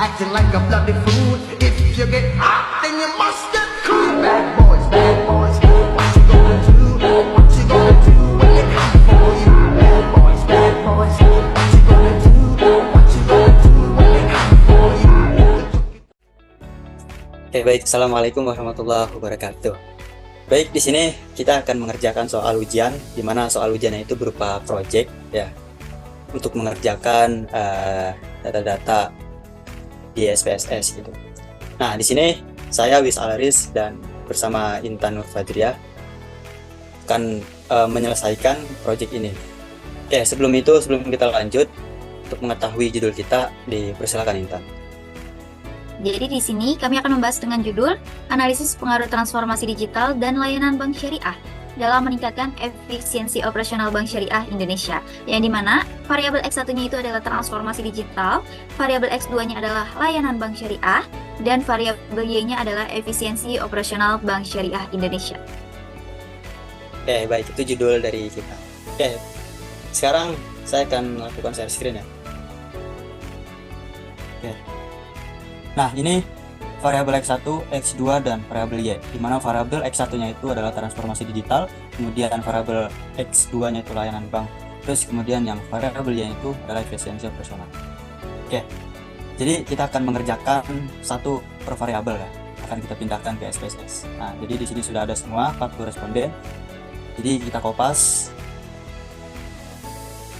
acting like a bloody fool. If you get hot, then you must get cool. Bad boys, what you gonna do? What you gonna do when they come for you? Bad boys, what you gonna do? What you gonna do when they come for you? Oke, baik. Assalamualaikum warahmatullahi wabarakatuh. Baik, di sini kita akan mengerjakan soal ujian, di mana soal ujiannya itu berupa project ya, untuk mengerjakan data-data di SPSS gitu. Nah, di sini saya Wis Alaris dan bersama Intan Nur Fadria akan menyelesaikan project ini. Oke, sebelum kita lanjut, untuk mengetahui judul kita, dipersilakan Intan. Jadi di sini kami akan membahas dengan judul Analisis Pengaruh Transformasi Digital dan Layanan Bank Syariah dalam meningkatkan efisiensi operasional Bank Syariah Indonesia, yang dimana variabel X1-nya itu adalah transformasi digital, variabel X2-nya adalah layanan Bank Syariah, dan variabel Y-nya adalah efisiensi operasional Bank Syariah Indonesia. Oke, baik, itu judul dari kita. Oke, sekarang saya akan melakukan share screen ya. Oke. Nah, ini variabel X1, X2, dan variabel Y, di mana variabel X1-nya itu adalah transformasi digital, kemudian variabel X2-nya itu layanan bank, terus kemudian yang variabel Y itu adalah efisiensi operasional. Oke, jadi kita akan mengerjakan satu per variabel ya, akan kita pindahkan ke SPSS. Nah, jadi di sini sudah ada semua 40 responden, jadi kita kopas,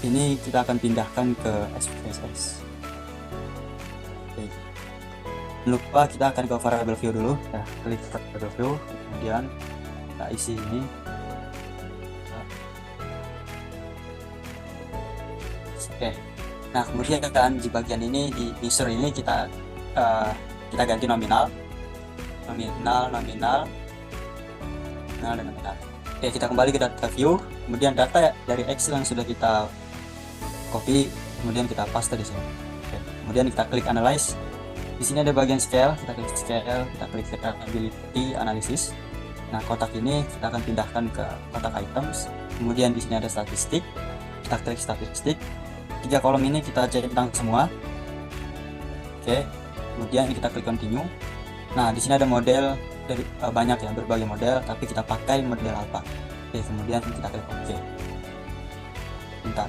ini kita akan pindahkan ke SPSS. Oke. Lupa kita akan ke variable view dulu ya, klik variable view, kemudian kita isi ini. Oke, nah kemudian di bagian ini, di user ini kita ganti nominal. Oke, kita kembali ke data view, kemudian data dari Excel yang sudah kita copy, kemudian kita paste di sini. Oke, kemudian kita klik analyze. Di sini ada bagian scale, kita klik scale, kita klik capability analysis. Nah, kotak ini kita akan pindahkan ke kotak items. Kemudian di sini ada statistik, kita klik statistik. 3 kolom ini kita centang semua. Oke, kemudian kita klik continue. Nah, di sini ada model dari banyak ya, berbagai model, tapi kita pakai model alpha. Oke, kemudian kita klik OK. Bentar.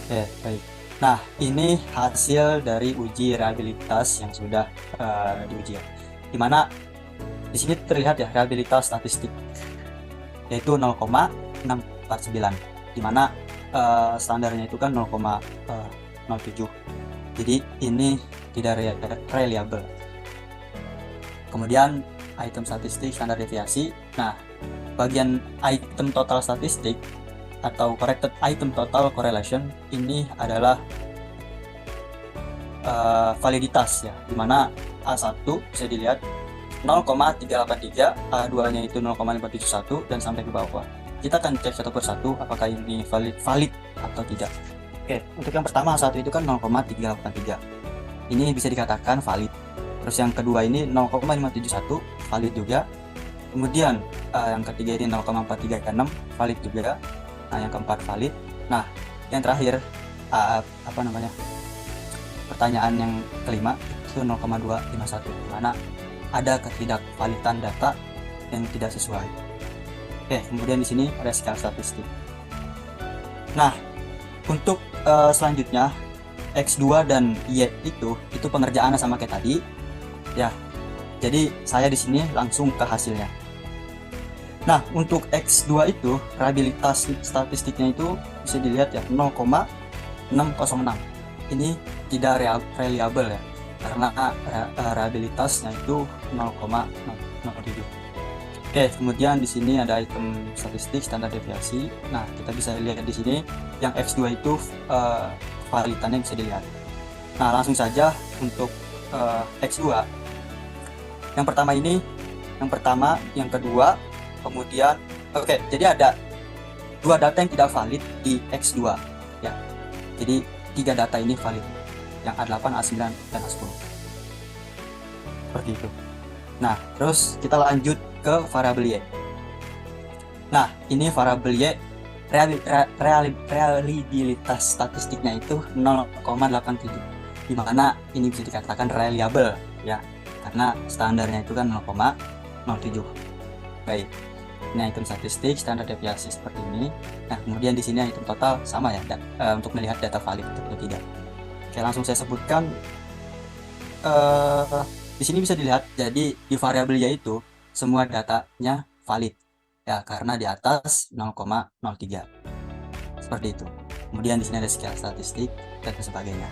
Oke, baik. Nah, ini hasil dari uji reliabilitas yang sudah diuji, di mana di sini terlihat ya reliabilitas statistik yaitu 0,649, di mana standarnya itu kan 0,07. Jadi ini tidak reliable. Kemudian item statistik standar deviasi. Nah, bagian item total statistik atau corrected item total correlation ini adalah validitas ya, dimana A1 bisa dilihat 0,383, A2 nya itu 0,571 dan sampai ke bawah. Kita akan cek satu persatu apakah ini valid atau tidak. Oke, untuk yang pertama A1 itu kan 0,383, ini bisa dikatakan valid. Terus yang kedua ini 0,571 valid juga. Kemudian yang ketiga ini 0,436 valid juga. Nah, yang keempat valid. Nah, yang terakhir pertanyaan yang kelima itu 0,251, mana ada ketidakvalidan data yang tidak sesuai. Oke, kemudian di sini ada skala statistik. Nah, untuk selanjutnya X2 dan Y itu pengerjaannya sama kayak tadi ya. Jadi saya di sini langsung ke hasilnya. Nah, untuk X2 itu reliabilitas statistiknya itu bisa dilihat ya 0,606. Ini tidak reliable ya, karena reliabilitasnya itu 0,07. Oke, kemudian di sini ada item statistik standar deviasi. Nah, kita bisa lihat di sini yang X2 itu validitasnya bisa dilihat. Nah, langsung saja untuk X2. Yang pertama, yang kedua, kemudian jadi ada 2 data yang tidak valid di X2 ya. Jadi 3 data ini valid, yang A8, A9, dan A10 seperti itu. Nah, terus kita lanjut ke variabel Y. Nah, ini variabel Y reliabilitas statistiknya itu 0,87. di mana ini bisa dikatakan reliable ya, karena standarnya itu kan 0,07. Baik. Nah, hitung statistik standar deviasi seperti ini. Nah, kemudian di sini hitung total sama ya, untuk melihat data valid atau tidak. Oke, langsung saya sebutkan. Di sini bisa dilihat, jadi di variabel yaitu semua datanya valid ya, karena di atas 0,03 seperti itu. Kemudian di sini ada skala statistik dan sebagainya.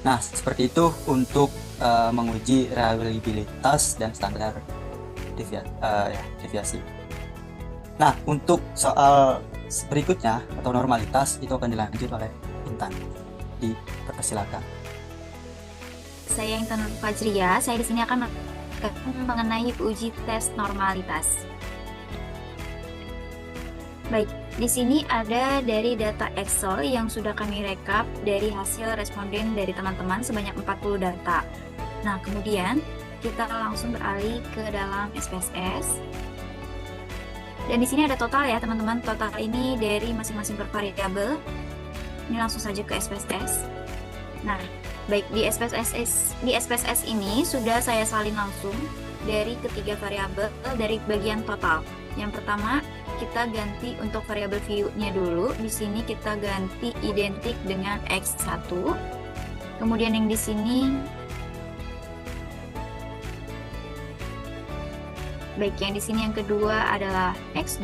Nah, seperti itu untuk menguji reliabilitas dan standar deviasi. Nah, untuk soal berikutnya atau normalitas itu akan dilanjut oleh Intan. Dipersilakan. Saya Intan Nur Fajriya. Saya di sini akan mengenai uji tes normalitas. Baik, di sini ada dari data Excel yang sudah kami rekap dari hasil responden dari teman-teman sebanyak 40 data. Nah, kemudian kita langsung beralih ke dalam SPSS. Dan di sini ada total ya teman-teman. Total ini dari masing-masing per variabel. Ini langsung saja ke SPSS. Nah, baik di SPSS ini sudah saya salin langsung dari ketiga variabel dari bagian total. Yang pertama kita ganti untuk variabel view-nya dulu. Di sini kita ganti identik dengan X1. Kemudian yang di sini baik, yang di sini yang kedua adalah X2.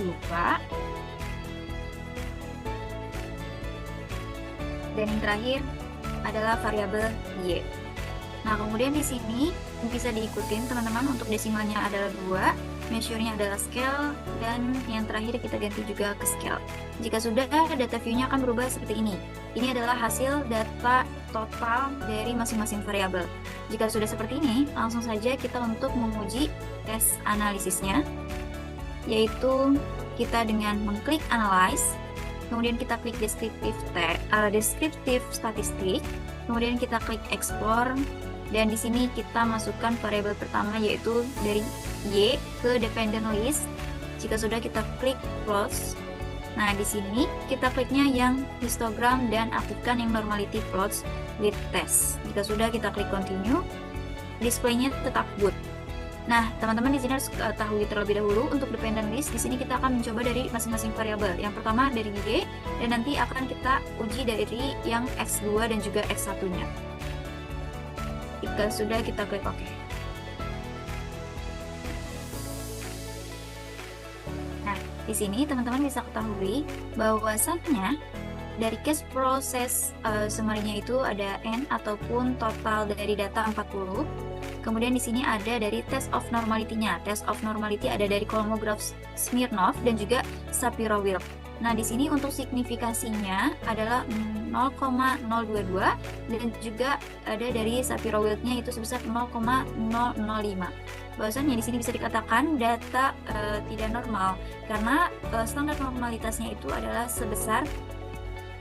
Dan yang terakhir adalah variabel Y. Nah, kemudian di sini bisa diikutin teman-teman, untuk desimalnya adalah 2, measure-nya adalah scale, dan yang terakhir kita ganti juga ke scale. Jika sudah, data view-nya akan berubah seperti ini. Ini adalah hasil data total dari masing-masing variabel. Jika sudah seperti ini, langsung saja kita untuk menguji tes analisisnya, yaitu kita dengan mengklik analyze, kemudian kita klik descriptive statistik, kemudian kita klik explore, dan di sini kita masukkan variabel pertama yaitu dari Y ke dependent list. Jika sudah, kita klik close. Nah, di sini kita kliknya yang histogram dan aktifkan yang normality plots with test. Jika sudah, kita klik continue. Displaynya tetap good. Nah, teman-teman di sini harus ketahui terlebih dahulu untuk dependent list. Di sini kita akan mencoba dari masing-masing variabel. Yang pertama dari Y, dan nanti akan kita uji dari yang X2 dan juga X1-nya. Jika sudah, kita klik OK. Nah, di sini teman-teman bisa ketahui bahwasannya dari case proses summary-nya itu ada N ataupun total dari data 40. Kemudian di sini ada dari test of normality-nya. Test of normality ada dari Kolmogorov Smirnov dan juga Shapiro-Wilk. Nah, di sini untuk signifikasinya adalah 0,022 dan juga ada dari Shapiro-Wilk-nya itu sebesar 0,005. Bahwasannya di sini bisa dikatakan data tidak normal karena standar normalitasnya itu adalah sebesar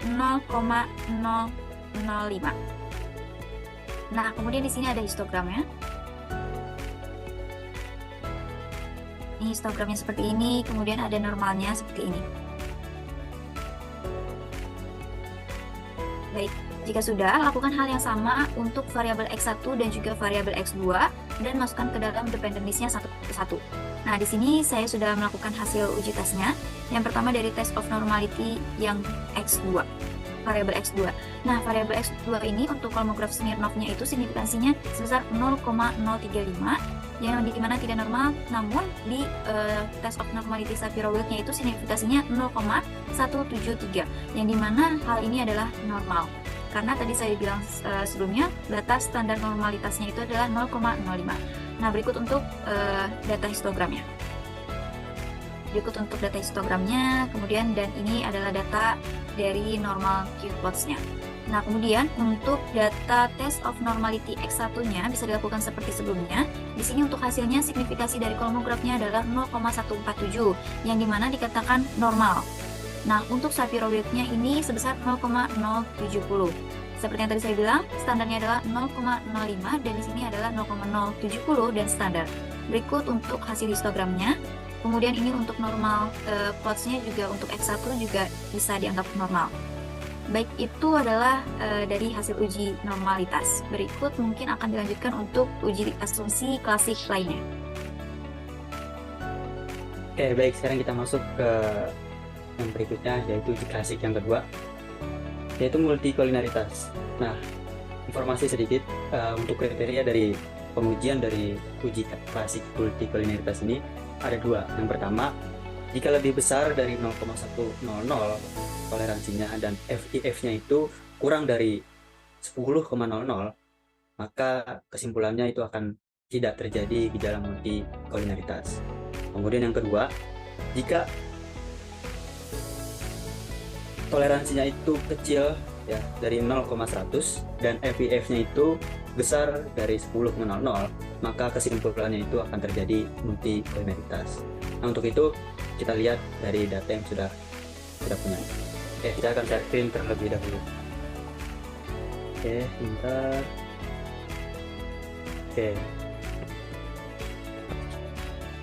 0,005. Nah, kemudian di sini ada histogramnya. Ini histogramnya seperti ini, kemudian ada normalnya seperti ini. Baik, jika sudah, lakukan hal yang sama untuk variabel X1 dan juga variabel X2 dan masukkan ke dalam dependent list-nya satu persatu. Nah, di sini saya sudah melakukan hasil uji tesnya. Yang pertama dari test of normality yang X2. Variabel X2. Nah, variabel X2 ini untuk Kolmogorov Smirnov-nya itu signifikansinya sebesar 0,035 yang dimana tidak normal, namun di test of normality Shapiro-Wilk-nya itu signifikansinya 0,173 yang dimana hal ini adalah normal. Karena tadi saya bilang sebelumnya data standar normalitasnya itu adalah 0,05. Nah, berikut untuk data histogramnya. Kemudian dan ini adalah data dari normal Q-plots-nya. Nah, kemudian untuk data test of normality X1-nya bisa dilakukan seperti sebelumnya. Di sini untuk hasilnya signifikasi dari Kolmogorov-nya adalah 0,147 yang dimana dikatakan normal. Nah, untuk Shapiro-Wilk-nya ini sebesar 0,070. Seperti yang tadi saya bilang, standarnya adalah 0,05 dan di sini adalah 0,070 dan standar. Berikut untuk hasil histogramnya. Kemudian ini untuk normal plots-nya juga untuk X1 juga bisa dianggap normal. Baik, itu adalah dari hasil uji normalitas. Berikut mungkin akan dilanjutkan untuk uji asumsi klasik lainnya. Oke, baik, sekarang kita masuk ke yang berikutnya, yaitu uji klasik yang kedua, yaitu multikolinaritas. Nah, informasi sedikit untuk kriteria dari pengujian dari uji klasik multikolinaritas ini ada dua. Yang pertama, jika lebih besar dari 0,100 toleransinya dan FIF-nya itu kurang dari 10,00, maka kesimpulannya itu akan tidak terjadi gejala multikolinaritas. Kemudian yang kedua, jika toleransinya itu kecil ya dari 0,100 dan FIF-nya itu besar dari 10,00, maka kesimpulannya itu akan terjadi multikolinaritas. Nah, untuk itu kita lihat dari data yang sudah punya. Oke, kita akan share screen terlebih dahulu. Oke, bentar.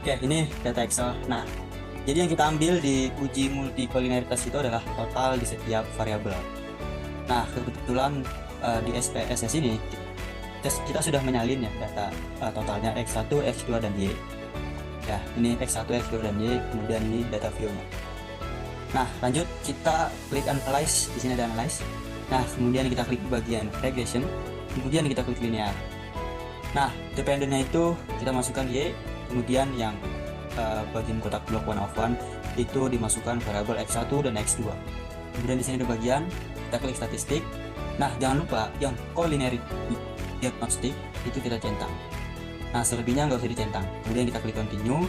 Oke, ini data Excel. Nah, jadi yang kita ambil di uji multikolinaritas itu adalah total di setiap variabel. Nah, kebetulan di SPSS ini kita sudah menyalin ya data totalnya X1, X2, dan Y. Ya, ini X1, X2, dan Y, kemudian ini data view-nya. Nah, lanjut kita klik analyze, di sini ada analyze. Nah, kemudian kita klik bagian regression, kemudian kita klik linear. Nah, dependennya itu kita masukkan Y, kemudian yang bagian kotak blok 1 itu dimasukkan variabel X1 dan X2. Kemudian di sini ada bagian kita klik statistik. Nah, jangan lupa yang collinearity diagnostic itu kita centang. Nah, selebihnya nggak usah dicentang. Kemudian kita klik continue,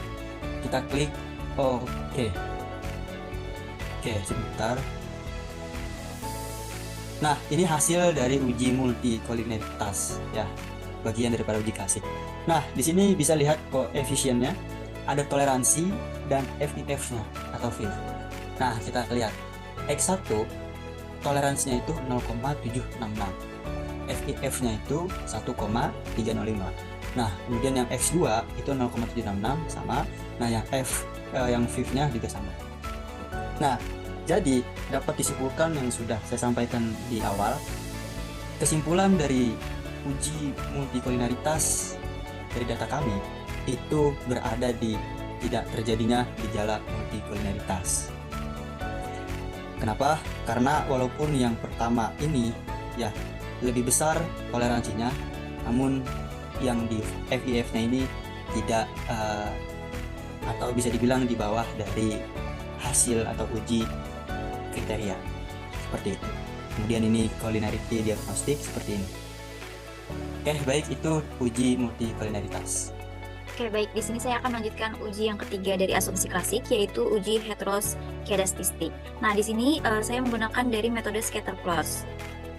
kita klik OK. Oke, sebentar. Nah, ini hasil dari uji multikolinaritas ya, bagian daripada uji klasik. Nah, di sini bisa lihat koefisiennya, ada toleransi dan FIF-nya atau FIF. Nah, kita lihat X1 toleransinya itu 0,766, FIF-nya itu 1,305. Nah, kemudian yang X2 itu 0,766 sama. Nah, yang FIF-nya juga sama. Nah, jadi dapat disimpulkan yang sudah saya sampaikan di awal. Kesimpulan dari uji multikolinaritas dari data kami itu berada di tidak terjadinya gejala multikolinaritas. Kenapa? Karena walaupun yang pertama ini ya lebih besar toleransinya, namun yang di FIF-nya ini tidak atau bisa dibilang di bawah dari hasil atau uji kriteria seperti itu. Kemudian ini collinearity diagnostic seperti ini. Oke, baik, itu uji multikolinaritas. Oke, baik. Di sini saya akan melanjutkan uji yang ketiga dari asumsi klasik, yaitu uji heteroskedastistik. Nah, di sini saya menggunakan dari metode scatter plots.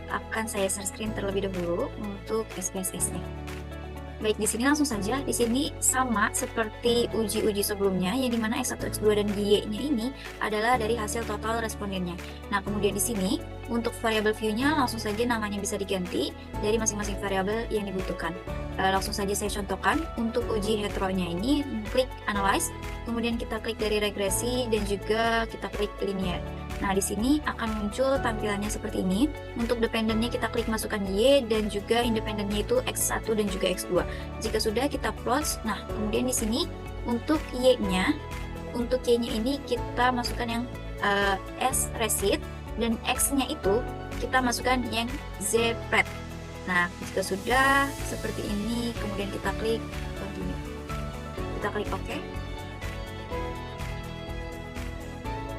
Akan saya share screen terlebih dahulu untuk SPSS-nya. Baik, di sini langsung saja. Di sini sama seperti uji-uji sebelumnya, yang dimana X1, X2, dan Y-nya ini adalah dari hasil total respondennya. Nah, kemudian di sini untuk variabel view-nya langsung saja namanya bisa diganti dari masing-masing variabel yang dibutuhkan. Langsung saja saya contohkan untuk uji heteronya ini, klik analyze, kemudian kita klik dari regresi dan juga kita klik linear. Nah, di sini akan muncul tampilannya seperti ini. Untuk dependennya kita klik masukkan Y dan juga independennya itu X1 dan juga X2. Jika sudah kita plot, nah kemudian di sini untuk Y-nya ini kita masukkan yang S resid dan X-nya itu kita masukkan yang Z pred. Nah, jika sudah seperti ini, kemudian kita klik continue. Kita klik OK.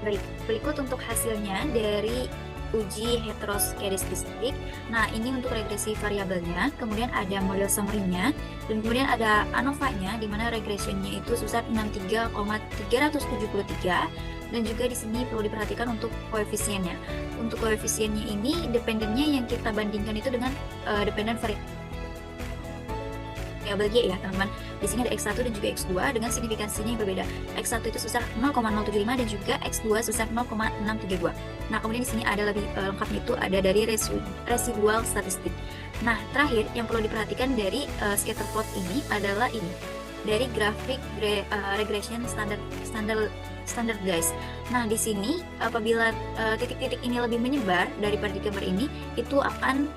Baik, berikut untuk hasilnya dari uji heteroskedastistik. Nah, ini untuk regresi variabelnya, kemudian ada model summary-nya, dan kemudian ada ANOVA-nya, di mana regressionnya itu sebesar 63,373, dan juga di sini perlu diperhatikan untuk koefisiennya. Untuk koefisiennya ini, dependennya yang kita bandingkan itu dengan dependent variable Y ya, teman-teman. Di sini ada X1 dan juga X2 dengan signifikansinya yang berbeda. X1 itu sebesar 0,075 dan juga X2 sebesar 0,632. Nah, kemudian di sini ada lebih lengkapnya itu ada dari residual statistik. Nah, terakhir yang perlu diperhatikan dari scatter plot ini adalah ini. Dari grafik regression standar standar guys. Nah, di sini apabila titik-titik ini lebih menyebar daripada di gambar ini, itu akan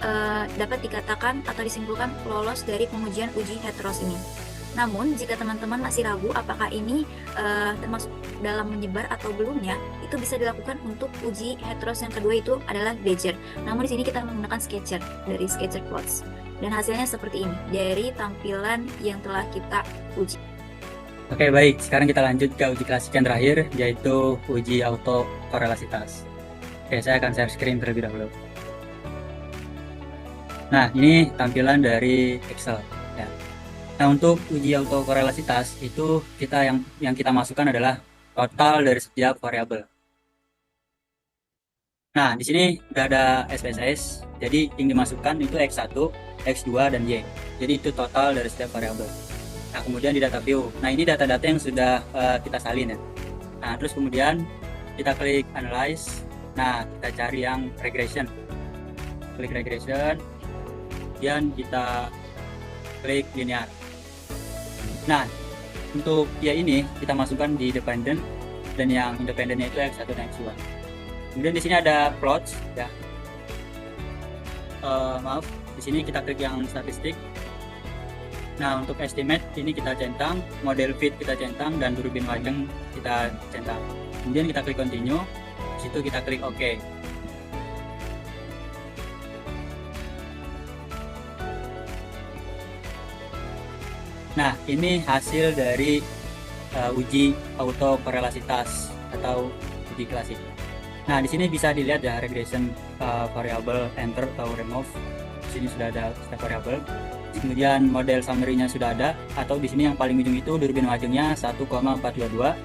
dapat dikatakan atau disimpulkan lolos dari pengujian uji heteros ini. Namun, jika teman-teman masih ragu apakah ini termasuk dalam menyebar atau belumnya, itu bisa dilakukan untuk uji heteros yang kedua, itu adalah Bezier. Namun di sini kita menggunakan Sketcher dari Sketcher Plots. Dan hasilnya seperti ini dari tampilan yang telah kita uji. Oke, baik. Sekarang kita lanjut ke uji klasik yang terakhir, yaitu uji autokorelasitas. Oke, saya akan share screen terlebih dahulu. Nah, ini tampilan dari Excel. Ya. Nah, untuk uji autokorelasitas itu yang kita masukkan adalah total dari setiap variabel. Nah, di sini udah ada SPSS, jadi yang dimasukkan itu X1, X2, dan Y. Jadi itu total dari setiap variabel. Nah, kemudian di data view. Nah, ini data-data yang sudah kita salin ya. Nah, terus kemudian kita klik analyze. Nah, kita cari yang regression. Klik regression. Kemudian kita klik linear. Nah, untuk ya ini kita masukkan di dependent, dan yang independennya itu X1 dan X2. Kemudian di sini ada plots ya. Maaf, di sini kita klik yang statistik. Nah, untuk estimate ini kita centang, model fit kita centang, dan turbin wajeng kita centang. Kemudian kita klik continue, di situ kita klik OK. Nah, ini hasil dari uji autokorelasitas atau uji klasik. Nah, di sini bisa dilihat ya regression variable enter atau remove. Di sini sudah ada setiap variabel. Kemudian model summary-nya sudah ada, atau di sini yang paling ujung itu turbin wajengnya 1,422.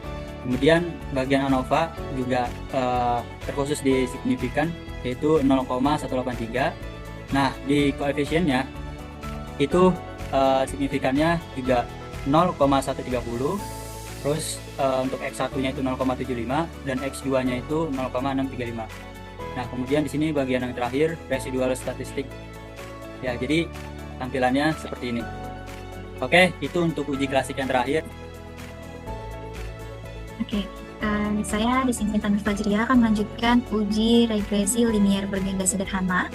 Kemudian bagian ANOVA juga terkhusus di signifikan, yaitu 0,183. Nah, di koefisiennya itu signifikannya juga 0,130. Terus untuk X1-nya itu 0,75 dan X2-nya itu 0,635. Nah, kemudian di sini bagian yang terakhir residual statistik. Ya, jadi tampilannya seperti ini. Oke, itu untuk uji klasik yang terakhir. Oke, saya di sini Intan Fajria akan melanjutkan uji regresi linear berganda sederhana.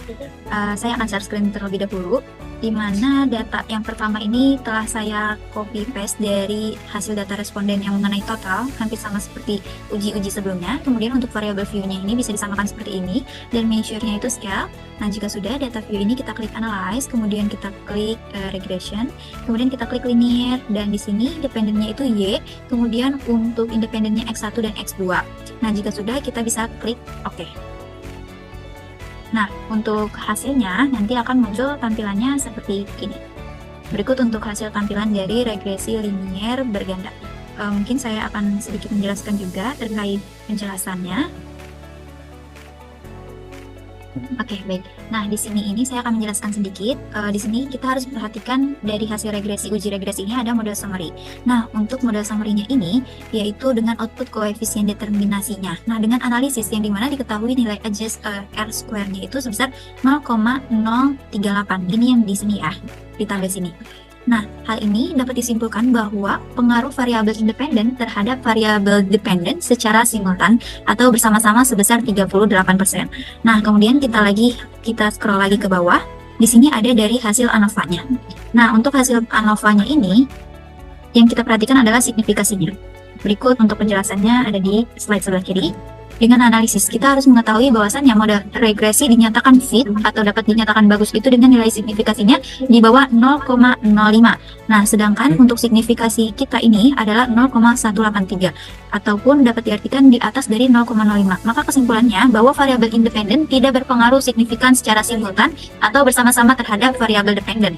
Saya akan share screen terlebih dahulu, di mana data yang pertama ini telah saya copy paste dari hasil data responden yang mengenai total, hampir sama seperti uji-uji sebelumnya. Kemudian untuk variable view-nya ini bisa disamakan seperti ini, dan measure-nya itu scale. Nah, jika sudah data view ini kita klik analyze, kemudian kita klik regression, kemudian kita klik linear, dan di sini dependennya itu Y, kemudian untuk independennya X1 dan X2. Nah, jika sudah kita bisa klik OK. Nah, untuk hasilnya nanti akan muncul tampilannya seperti ini. Berikut untuk hasil tampilan dari regresi linear berganda. Mungkin saya akan sedikit menjelaskan juga terkait penjelasannya. Oke, baik. Nah, di sini ini saya akan menjelaskan sedikit. Di sini kita harus perhatikan dari hasil regresi, uji regresi ini ada model summary. Nah, untuk model summary-nya ini yaitu dengan output koefisien determinasinya. Nah, dengan analisis yang dimana diketahui nilai adjust R square-nya itu sebesar 0,038. Ini yang di sini ya, di tabel sini. Nah, hal ini dapat disimpulkan bahwa pengaruh variabel independen terhadap variabel dependen secara simultan atau bersama-sama sebesar 38%. Nah, kemudian kita scroll lagi ke bawah. Di sini ada dari hasil ANOVA-nya. Nah, untuk hasil ANOVA-nya ini yang kita perhatikan adalah signifikasinya. Berikut untuk penjelasannya ada di slide sebelah kiri. Dengan analisis, kita harus mengetahui bahwasannya model regresi dinyatakan fit atau dapat dinyatakan bagus itu dengan nilai signifikasinya di bawah 0,05. Nah, sedangkan untuk signifikasi kita ini adalah 0,183 ataupun dapat diartikan di atas dari 0,05. Maka kesimpulannya bahwa variabel independen tidak berpengaruh signifikan secara simultan atau bersama-sama terhadap variabel dependen.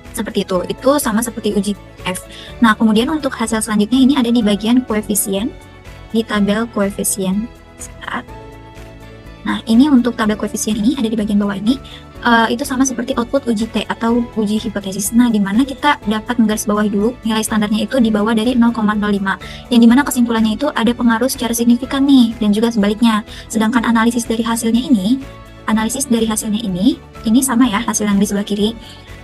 Seperti itu sama seperti uji F. Nah, kemudian untuk hasil selanjutnya ini ada di bagian koefisien, di tabel koefisien. Nah, ini untuk tabel koefisien ini ada di bagian bawah ini, itu sama seperti output uji T atau uji hipotesis. Nah, dimana kita dapat menggarisbawahi dulu nilai standarnya itu di bawah dari 0,05, yang dimana kesimpulannya itu ada pengaruh secara signifikan nih, dan juga sebaliknya. Sedangkan analisis dari hasilnya ini sama ya hasil yang di sebelah kiri.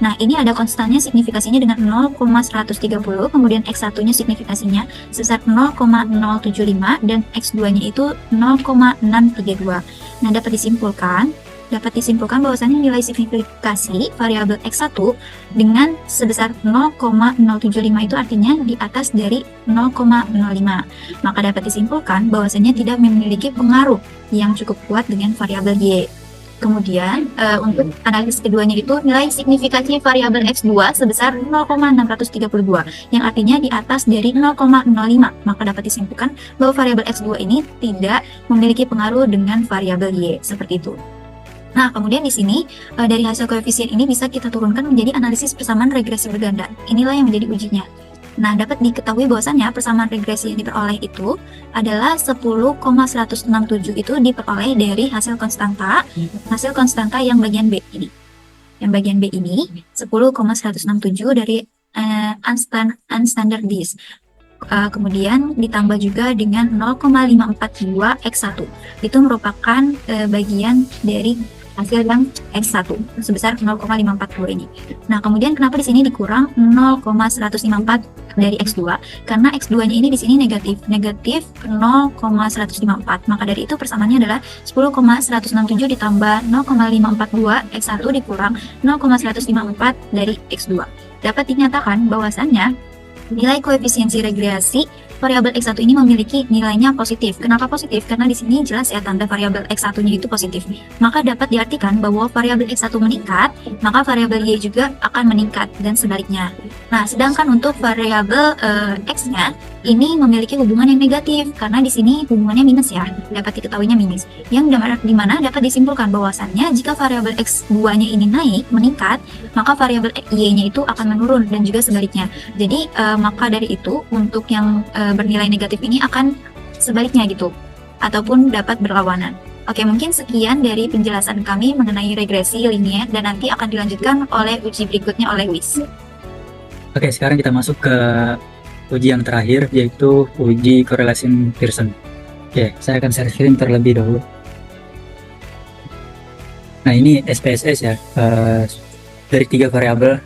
Nah, ini ada konstannya signifikasinya dengan 0,130, kemudian X1-nya signifikasinya sebesar 0,075 dan X2-nya itu 0,632. Nah, dapat disimpulkan bahwasannya nilai signifikasi variabel X1 dengan sebesar 0,075 itu artinya di atas dari 0,05. Maka dapat disimpulkan bahwasannya tidak memiliki pengaruh yang cukup kuat dengan variabel Y. Kemudian untuk analisis keduanya itu nilai signifikasi variabel X2 sebesar 0,632 yang artinya di atas dari 0,05. Maka dapat disimpulkan bahwa variabel X2 ini tidak memiliki pengaruh dengan variabel Y seperti itu. Nah, kemudian di sini dari hasil koefisien ini bisa kita turunkan menjadi analisis persamaan regresi berganda. Inilah yang menjadi ujinya. Nah, dapat diketahui bahwasannya persamaan regresi yang diperoleh itu adalah 10,167 itu diperoleh dari hasil konstanta yang bagian B ini. Yang bagian B ini 10,167 dari unstandardized. Kemudian ditambah juga dengan 0,542 X1. Itu merupakan bagian dari hasil yang X1 sebesar 0,542 ini. Nah, kemudian kenapa di sini dikurang 0,154 dari X2? Karena X2-nya ini di sini negatif 0,154. Maka dari itu persamaannya adalah 10,167 ditambah 0,542 X1 dikurang 0,154 dari X2. Dapat dinyatakan bahwasannya nilai koefisiensi regresi variabel X1 ini memiliki nilainya positif. Kenapa positif? Karena di sini jelas ya tanda variabel X1-nya itu positif. Maka dapat diartikan bahwa variabel X1 meningkat, maka variabel Y juga akan meningkat dan sebaliknya. Nah, sedangkan untuk variabel X-nya ini memiliki hubungan yang negatif karena di sini hubungannya minus ya, dapat diketahuinya minus. Yang dimana dapat disimpulkan bahwasannya jika variabel X2-nya ini naik, meningkat, maka variabel Y-nya itu akan menurun dan juga sebaliknya. Jadi maka dari itu untuk yang bernilai negatif ini akan sebaliknya gitu, ataupun dapat berlawanan. Oke, mungkin sekian dari penjelasan kami mengenai regresi linier dan nanti akan dilanjutkan oleh uji berikutnya oleh Wis. Oke, sekarang kita masuk ke uji yang terakhir, yaitu uji correlation Pearson. Oke, saya akan share screen terlebih dahulu. Nah, ini SPSS ya, dari 3 variabel,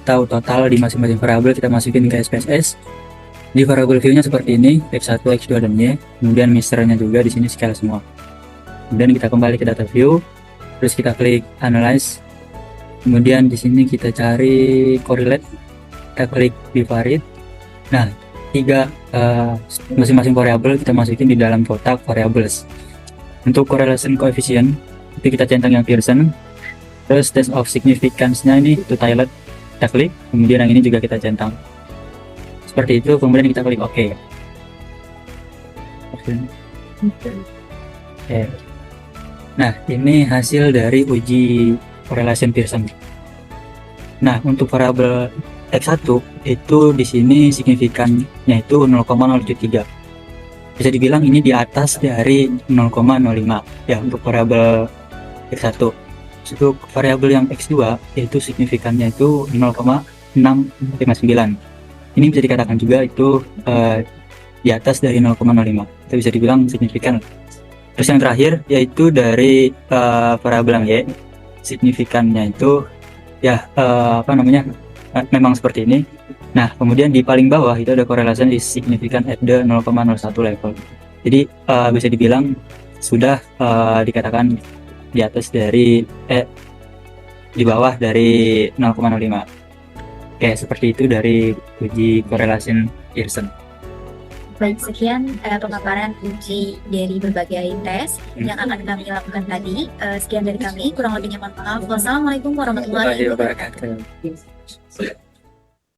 tahu total di masing-masing variabel kita masukin ke SPSS. Di variabel view-nya seperti ini, X1, X2, dan Y. Kemudian misternya juga di sini scale semua. Kemudian kita kembali ke data view, terus kita klik analyze. Kemudian di sini kita cari correlate, kita klik bivariate. Nah, 3 masing-masing variabel kita masukin di dalam kotak variables. Untuk correlation coefficient itu kita centang yang Pearson. Terus test of significance-nya ini itu Taylor, kita klik. Kemudian yang ini juga kita centang. Seperti itu, kemudian kita klik OK. Oke. Nah, ini hasil dari uji correlation Pearson. Nah, untuk variabel X1 itu di sini signifikannya itu 0,073. Bisa dibilang ini di atas dari 0,05 ya untuk variabel X1. Untuk variabel yang X2 itu signifikannya itu 0,659. Ini bisa dikatakan juga itu di atas dari 0,05. Itu bisa dibilang signifikan. Terus yang terakhir yaitu dari variabel yang Y, signifikannya itu ya memang seperti ini. Nah, kemudian di paling bawah itu ada correlation is significant at the 0,01 level. Jadi bisa dibilang sudah dikatakan di atas dari di bawah dari 0,05. Oke, seperti itu dari uji correlation Pearson. Baik, sekian pemaparan uji dari berbagai tes yang akan kami lakukan tadi. Sekian dari kami, kurang lebihnya mohon maaf. Wassalamualaikum warahmatullahi wabarakatuh.